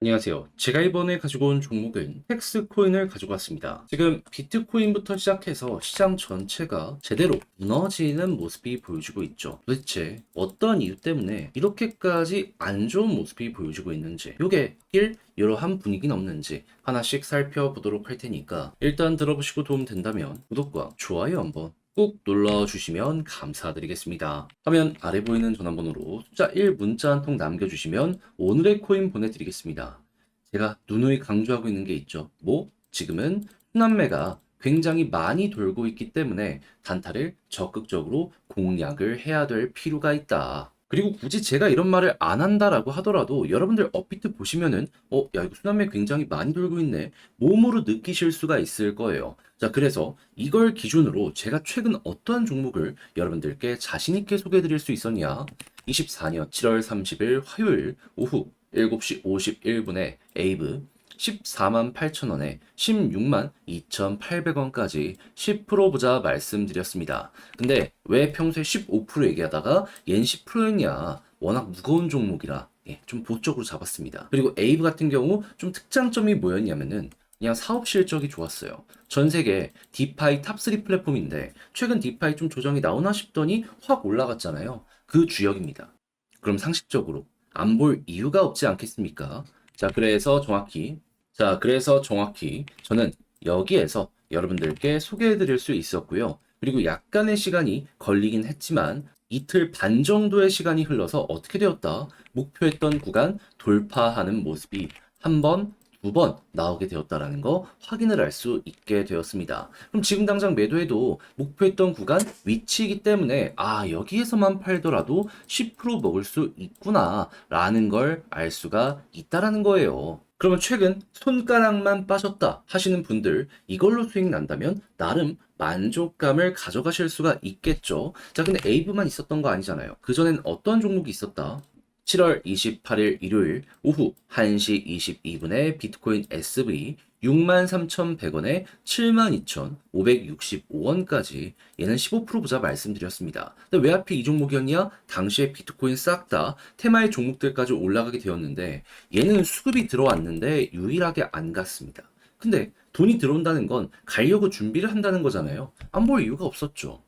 안녕하세요. 제가 이번에 가지고 온 종목은 텍스 코인을 가지고 왔습니다. 지금 비트코인부터 시작해서 시장 전체가 제대로 무너지는 모습이 보여주고 있죠. 도대체 어떤 이유 때문에 이렇게까지 안 좋은 모습이 보여주고 있는지, 이게 이러한 분위기는 없는지 하나씩 살펴보도록 할 테니까 일단 들어보시고 도움 된다면 구독과 좋아요 한번 꾹 눌러주시면 감사드리겠습니다. 화면 아래 보이는 전화번호로 숫자 1 문자 한 통 남겨주시면 오늘의 코인 보내드리겠습니다. 제가 누누이 강조하고 있는 게 있죠. 지금은 순환매가 굉장히 많이 돌고 있기 때문에 단타를 적극적으로 공략을 해야 될 필요가 있다. 그리고 굳이 제가 이런 말을 안 한다라고 하더라도 여러분들 업비트 보시면은 야 이거 순환매 굉장히 많이 돌고 있네. 몸으로 느끼실 수가 있을 거예요. 자, 그래서 이걸 기준으로 제가 최근 어떠한 종목을 여러분들께 자신 있게 소개해 드릴 수 있었냐? 24년 7월 30일 화요일 오후 7시 51분에 에이브 14만 8천 원에 16만 2,800원까지 10% 보자 말씀드렸습니다. 근데 왜 평소에 15% 얘기하다가 얜 10%였냐? 워낙 무거운 종목이라 좀 보적으로 잡았습니다. 그리고 에이브 같은 경우 좀 특장점이 뭐였냐면은 그냥 사업 실적이 좋았어요. 전 세계 디파이 탑3 플랫폼인데 최근 디파이 좀 조정이 나오나 싶더니 확 올라갔잖아요. 그 주역입니다. 그럼 상식적으로 안 볼 이유가 없지 않겠습니까? 그래서 정확히 저는 여기에서 여러분들께 소개해 드릴 수 있었고요. 그리고 약간의 시간이 걸리긴 했지만 이틀 반 정도의 시간이 흘러서 어떻게 되었다? 목표했던 구간 돌파하는 모습이 한 번, 두 번 나오게 되었다라는 거 확인을 할 수 있게 되었습니다. 그럼 지금 당장 매도해도 목표했던 구간 위치이기 때문에 여기에서만 팔더라도 10% 먹을 수 있구나 라는 걸 알 수가 있다라는 거예요. 그러면 최근 손가락만 빠졌다 하시는 분들 이걸로 수익 난다면 나름 만족감을 가져가실 수가 있겠죠. 자, 근데 에이브만 있었던 거 아니잖아요. 그전엔 어떤 종목이 있었다? 7월 28일 일요일 오후 1시 22분에 비트코인 SV 63,100원에 72,565원까지 얘는 15% 보자 말씀드렸습니다. 근데 왜 하필 이 종목이었냐? 당시에 비트코인 싹 다 테마의 종목들까지 올라가게 되었는데 얘는 수급이 들어왔는데 유일하게 안 갔습니다. 근데 돈이 들어온다는 건 가려고 준비를 한다는 거잖아요. 안 볼 이유가 없었죠.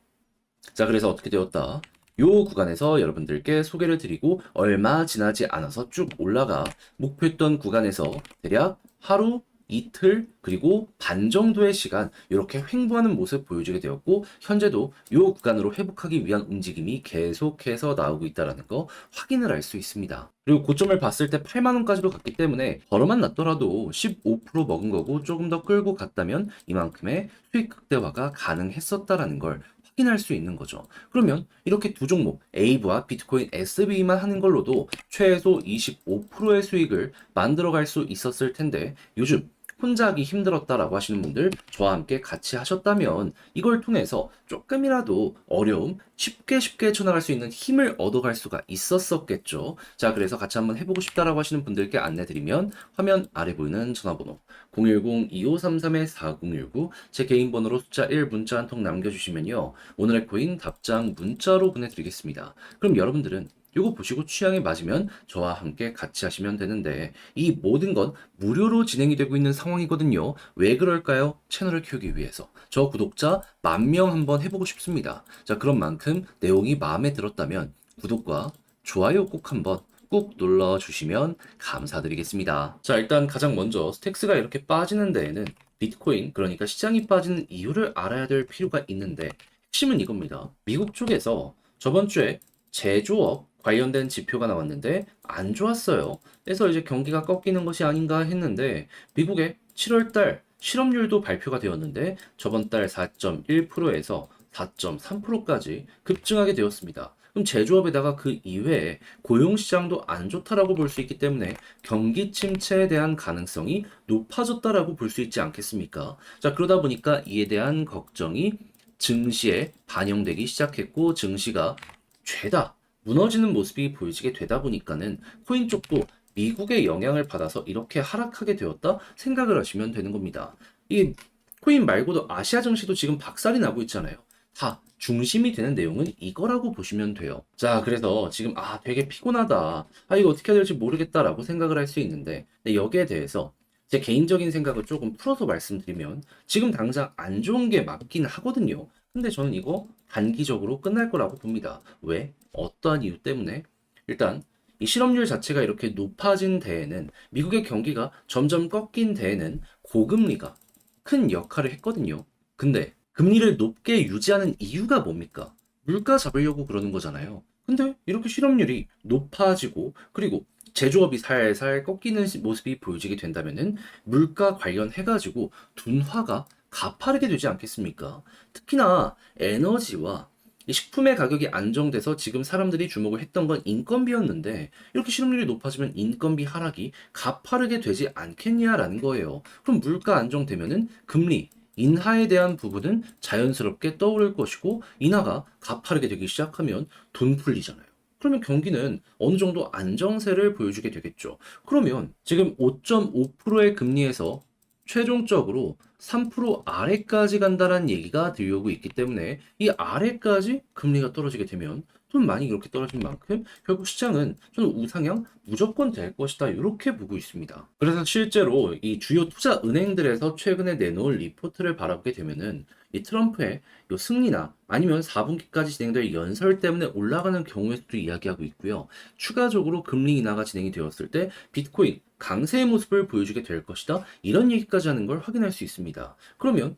자, 그래서 어떻게 되었다? 요 구간에서 여러분들께 소개를 드리고 얼마 지나지 않아서 쭉 올라가 목표했던 구간에서 대략 하루, 이틀, 그리고 반 정도의 시간 이렇게 횡보하는 모습 보여주게 되었고 현재도 요 구간으로 회복하기 위한 움직임이 계속해서 나오고 있다는 거 확인을 할 수 있습니다. 그리고 고점을 봤을 때 8만 원까지도 갔기 때문에 벌어만 났더라도 15% 먹은 거고 조금 더 끌고 갔다면 이만큼의 수익 극대화가 가능했었다라는 걸 확인할 수 있는 거죠. 그러면 이렇게 두 종목 에이브와 비트코인 SB만 하는 걸로도 최소 25%의 수익을 만들어 갈 수 있었을 텐데 요즘 혼자 하기 힘들었다라고 하시는 분들 저와 함께 같이 하셨다면 이걸 통해서 조금이라도 어려움 쉽게 쳐나갈 수 있는 힘을 얻어갈 수가 있었었겠죠. 자, 그래서 같이 한번 해보고 싶다라고 하시는 분들께 안내드리면 화면 아래 보이는 전화번호 010-2533-4019 제 개인 번호로 숫자 1 문자 한 통 남겨주시면요. 오늘의 코인 답장 문자로 보내드리겠습니다. 그럼 여러분들은 이거 보시고 취향에 맞으면 저와 함께 같이 하시면 되는데 이 모든 건 무료로 진행이 되고 있는 상황이거든요. 왜 그럴까요? 채널을 키우기 위해서. 저 구독자 10,000명 한번 해보고 싶습니다. 자, 그런 만큼 내용이 마음에 들었다면 구독과 좋아요 꼭 눌러주시면 감사드리겠습니다. 자, 일단 가장 먼저 스택스가 이렇게 빠지는 데에는 비트코인, 그러니까 시장이 빠지는 이유를 알아야 될 필요가 있는데 핵심은 이겁니다. 미국 쪽에서 저번 주에 제조업 관련된 지표가 나왔는데 안 좋았어요. 그래서 이제 경기가 꺾이는 것이 아닌가 했는데 미국의 7월 달 실업률도 발표가 되었는데 저번 달 4.1%에서 4.3%까지 급증하게 되었습니다. 그럼 제조업에다가 그 이외에 고용시장도 안 좋다라고 볼 수 있기 때문에 경기 침체에 대한 가능성이 높아졌다라고 볼 수 있지 않겠습니까? 자, 그러다 보니까 이에 대한 걱정이 증시에 반영되기 시작했고 증시가 죄다 무너지는 모습이 보여지게 되다 보니까는 코인 쪽도 미국의 영향을 받아서 이렇게 하락하게 되었다 생각을 하시면 되는 겁니다. 이 코인 말고도 아시아 증시도 지금 박살이 나고 있잖아요. 다 중심이 되는 내용은 이거라고 보시면 돼요. 자, 그래서 지금 되게 피곤하다. 이거 어떻게 해야 될지 모르겠다라고 생각을 할 수 있는데 근데 여기에 대해서 제 개인적인 생각을 조금 풀어서 말씀드리면 지금 당장 안 좋은 게 맞긴 하거든요. 근데 저는 이거 단기적으로 끝날 거라고 봅니다. 왜? 어떠한 이유 때문에? 일단 이 실업률 자체가 이렇게 높아진 데에는 미국의 경기가 점점 꺾인 데에는 고금리가 큰 역할을 했거든요. 근데 금리를 높게 유지하는 이유가 뭡니까? 물가 잡으려고 그러는 거잖아요. 근데 이렇게 실업률이 높아지고 그리고 제조업이 살살 꺾이는 모습이 보여지게 된다면은 물가 관련해가지고 둔화가 가파르게 되지 않겠습니까? 특히나 에너지와 이 식품의 가격이 안정돼서 지금 사람들이 주목을 했던 건 인건비였는데 이렇게 실업률이 높아지면 인건비 하락이 가파르게 되지 않겠냐라는 거예요. 그럼 물가 안정되면은 금리 인하에 대한 부분은 자연스럽게 떠오를 것이고 인하가 가파르게 되기 시작하면 돈 풀리잖아요. 그러면 경기는 어느 정도 안정세를 보여주게 되겠죠. 그러면 지금 5.5%의 금리에서 최종적으로 3% 아래까지 간다는 얘기가 들려오고 있기 때문에 이 아래까지 금리가 떨어지게 되면 돈 많이 이렇게 떨어진 만큼 결국 시장은 저는 우상향 무조건 될 것이다 이렇게 보고 있습니다. 그래서 실제로 이 주요 투자 은행들에서 최근에 내놓은 리포트를 바라보게 되면은 이 트럼프의 요 승리나 아니면 4분기까지 진행될 연설 때문에 올라가는 경우에서도 이야기하고 있고요. 추가적으로 금리 인하가 진행이 되었을 때 비트코인 강세의 모습을 보여주게 될 것이다. 이런 얘기까지 하는 걸 확인할 수 있습니다. 그러면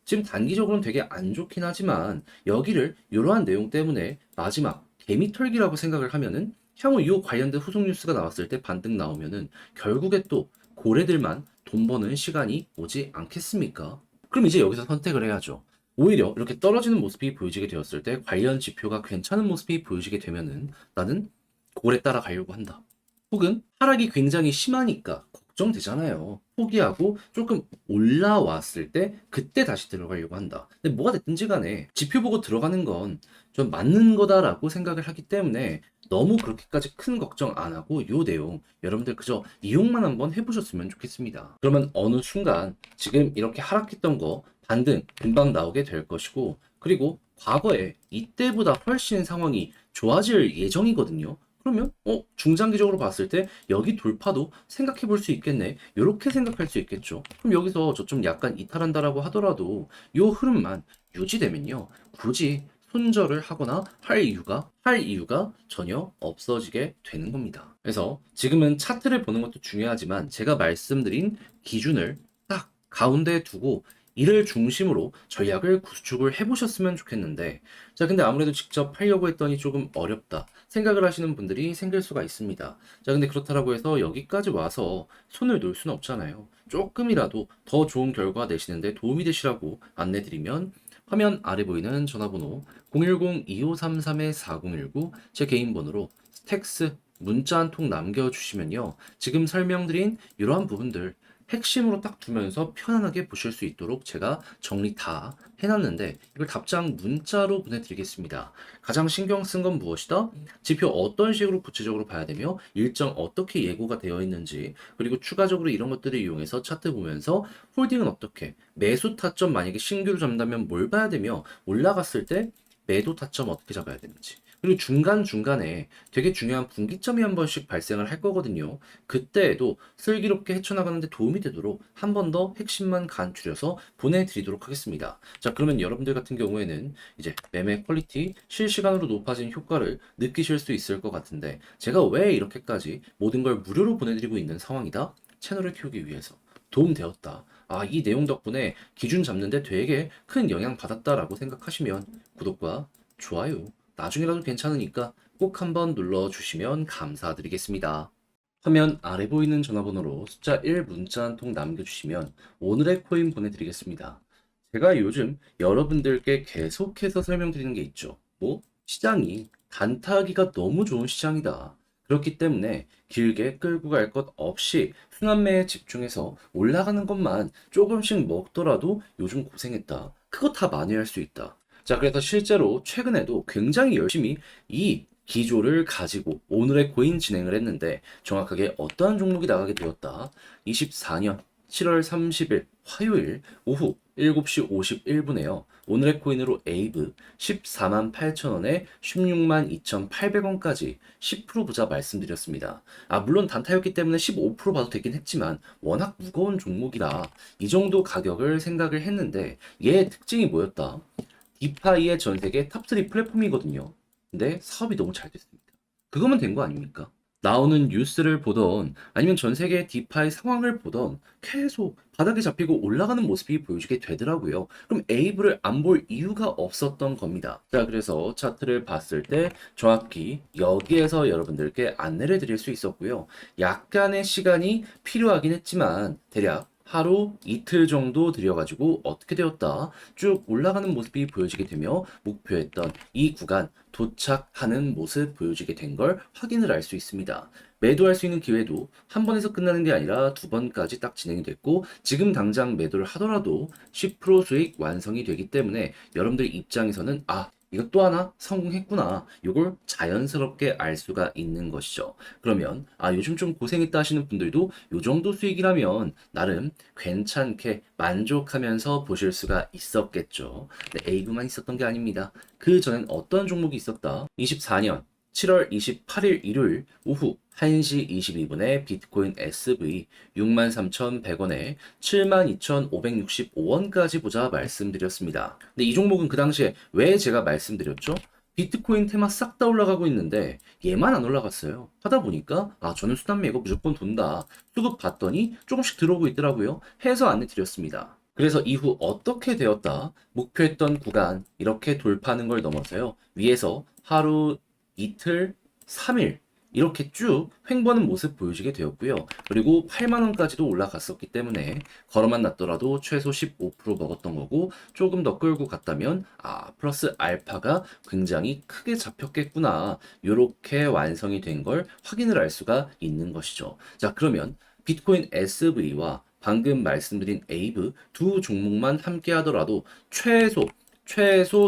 지금 단기적으로는 되게 안 좋긴 하지만 여기를 이러한 내용 때문에 마지막 개미털기라고 생각을 하면은 향후 이 관련된 후속 뉴스가 나왔을 때 반등 나오면은 결국에 또 고래들만 돈 버는 시간이 오지 않겠습니까? 그럼 이제 여기서 선택을 해야죠. 오히려 이렇게 떨어지는 모습이 보여지게 되었을 때 관련 지표가 괜찮은 모습이 보여지게 되면은 나는 고래 따라가려고 한다. 혹은 하락이 굉장히 심하니까 걱정되잖아요. 포기하고 조금 올라왔을 때 그때 다시 들어가려고 한다. 근데 뭐가 됐든지 간에 지표 보고 들어가는 건 좀 맞는 거다라고 생각을 하기 때문에 너무 그렇게까지 큰 걱정 안 하고 요 내용 여러분들 그저 이용만 한번 해보셨으면 좋겠습니다. 그러면 어느 순간 지금 이렇게 하락했던 거 반등 금방 나오게 될 것이고 그리고 과거에 이때보다 훨씬 상황이 좋아질 예정이거든요. 그러면 중장기적으로 봤을 때 여기 돌파도 생각해 볼 수 있겠네. 이렇게 생각할 수 있겠죠. 그럼 여기서 저 좀 약간 이탈한다라고 하더라도 요 흐름만 유지되면요. 굳이 손절을 하거나 할 이유가 전혀 없어지게 되는 겁니다. 그래서 지금은 차트를 보는 것도 중요하지만 제가 말씀드린 기준을 딱 가운데에 두고 이를 중심으로 전략을 구축을 해보셨으면 좋겠는데 자 근데 아무래도 직접 하려고 했더니 조금 어렵다 생각을 하시는 분들이 생길 수가 있습니다. 자 근데 그렇다라고 해서 여기까지 와서 손을 놓을 수는 없잖아요. 조금이라도 더 좋은 결과 내시는데 도움이 되시라고 안내드리면 화면 아래 보이는 전화번호 010-2533-4019 제 개인 번호로 텍스 문자 한 통 남겨주시면요. 지금 설명드린 이러한 부분들 핵심으로 딱 두면서 편안하게 보실 수 있도록 제가 정리 다 해놨는데 이걸 답장 문자로 보내드리겠습니다. 가장 신경 쓴 건 무엇이다? 지표 어떤 식으로 구체적으로 봐야 되며 일정 어떻게 예고가 되어 있는지 그리고 추가적으로 이런 것들을 이용해서 차트 보면서 홀딩은 어떻게 매수 타점 만약에 신규로 잡는다면 뭘 봐야 되며 올라갔을 때 매도 타점 어떻게 잡아야 되는지 그리고 중간중간에 되게 중요한 분기점이 한 번씩 발생을 할 거거든요. 그때에도 슬기롭게 헤쳐나가는데 도움이 되도록 한 번 더 핵심만 간추려서 보내드리도록 하겠습니다. 자, 그러면 여러분들 같은 경우에는 이제 매매 퀄리티 실시간으로 높아진 효과를 느끼실 수 있을 것 같은데 제가 왜 이렇게까지 모든 걸 무료로 보내드리고 있는 상황이다? 채널을 키우기 위해서. 도움되었다. 이 내용 덕분에 기준 잡는데 되게 큰 영향 받았다라고 생각하시면 구독과 좋아요 나중이라도 괜찮으니까 꼭 한번 눌러주시면 감사드리겠습니다. 화면 아래 보이는 전화번호로 숫자 1 문자 한 통 남겨주시면 오늘의 코인 보내드리겠습니다. 제가 요즘 여러분들께 계속해서 설명드리는 게 있죠. 시장이 단타하기가 너무 좋은 시장이다. 그렇기 때문에 길게 끌고 갈 것 없이 순환매에 집중해서 올라가는 것만 조금씩 먹더라도 요즘 고생했다. 그거 다 만회할 수 있다. 자, 그래서 실제로 최근에도 굉장히 열심히 이 기조를 가지고 오늘의 코인 진행을 했는데 정확하게 어떠한 종목이 나가게 되었다. 24년 7월 30일 화요일 오후 7시 51분에요. 오늘의 코인으로 에이브 14만 8천 원에 16만 2,800원까지 10% 부자 말씀드렸습니다. 물론 단타였기 때문에 15% 봐도 되긴 했지만 워낙 무거운 종목이라 이 정도 가격을 생각을 했는데 얘의 특징이 뭐였다? 디파이의 전 세계 탑3 플랫폼이거든요. 근데 사업이 너무 잘 됐습니다. 그거면 된 거 아닙니까? 나오는 뉴스를 보던 아니면 전 세계 디파이 상황을 보던 계속 바닥에 잡히고 올라가는 모습이 보여지게 되더라고요. 그럼 에이브를 안 볼 이유가 없었던 겁니다. 자, 그래서 차트를 봤을 때 정확히 여기에서 여러분들께 안내를 드릴 수 있었고요. 약간의 시간이 필요하긴 했지만 대략 하루 이틀 정도 들여가지고 어떻게 되었다 쭉 올라가는 모습이 보여지게 되며 목표했던 이 구간 도착하는 모습 보여지게 된 걸 확인을 할 수 있습니다. 매도할 수 있는 기회도 한 번에서 끝나는 게 아니라 두 번까지 딱 진행이 됐고 지금 당장 매도를 하더라도 10% 수익 완성이 되기 때문에 여러분들 입장에서는 이것 또 하나 성공했구나. 이걸 자연스럽게 알 수가 있는 것이죠. 그러면 요즘 좀 고생했다 하시는 분들도 이 정도 수익이라면 나름 괜찮게 만족하면서 보실 수가 있었겠죠. 근데 에이브만 있었던 게 아닙니다. 그 전엔 어떤 종목이 있었다? 24년 7월 28일 일요일 오후 1시 22분에 비트코인 SV 63,100원에 72,565원까지 보자 말씀드렸습니다. 근데 이 종목은 그 당시에 왜 제가 말씀드렸죠? 비트코인 테마 싹 다 올라가고 있는데 얘만 안 올라갔어요. 하다 보니까 저는 수단 매고 무조건 돈다. 수급 봤더니 조금씩 들어오고 있더라고요. 해서 안내 드렸습니다. 그래서 이후 어떻게 되었다? 목표했던 구간 이렇게 돌파하는 걸 넘어서요. 위에서 하루 이틀, 3일 이렇게 쭉 횡보하는 모습 보여지게 되었고요. 그리고 8만 원까지도 올라갔었기 때문에 걸어만 놨더라도 최소 15% 먹었던 거고 조금 더 끌고 갔다면 플러스 알파가 굉장히 크게 잡혔겠구나. 이렇게 완성이 된 걸 확인을 할 수가 있는 것이죠. 자, 그러면 비트코인 SV와 방금 말씀드린 에이브 두 종목만 함께 하더라도 최소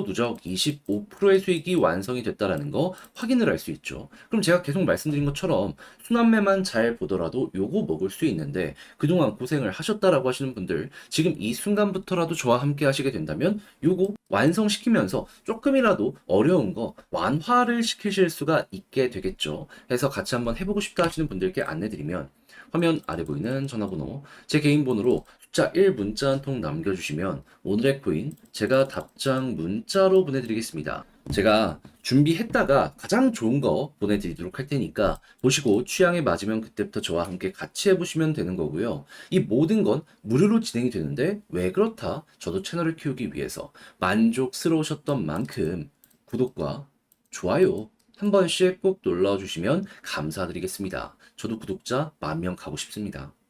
누적 25%의 수익이 완성이 됐다라는 거 확인을 할 수 있죠. 그럼 제가 계속 말씀드린 것처럼 순환매만 잘 보더라도 요거 먹을 수 있는데 그동안 고생을 하셨다라고 하시는 분들 지금 이 순간부터라도 저와 함께 하시게 된다면 요거 완성시키면서 조금이라도 어려운 거 완화를 시키실 수가 있게 되겠죠. 해서 같이 한번 해보고 싶다 하시는 분들께 안내드리면 화면 아래 보이는 전화번호 제 개인 번호로 숫자 1 문자 한 통 남겨주시면 오늘의 코인 제가 답장 문자로 보내드리겠습니다. 제가 준비했다가 가장 좋은 거 보내드리도록 할 테니까 보시고 취향에 맞으면 그때부터 저와 함께 같이 해보시면 되는 거고요. 이 모든 건 무료로 진행이 되는데 왜 그렇다? 저도 채널을 키우기 위해서 만족스러우셨던 만큼 구독과 좋아요 한 번씩 꼭 눌러주시면 감사드리겠습니다. 저도 구독자 10,000명 가고 싶습니다.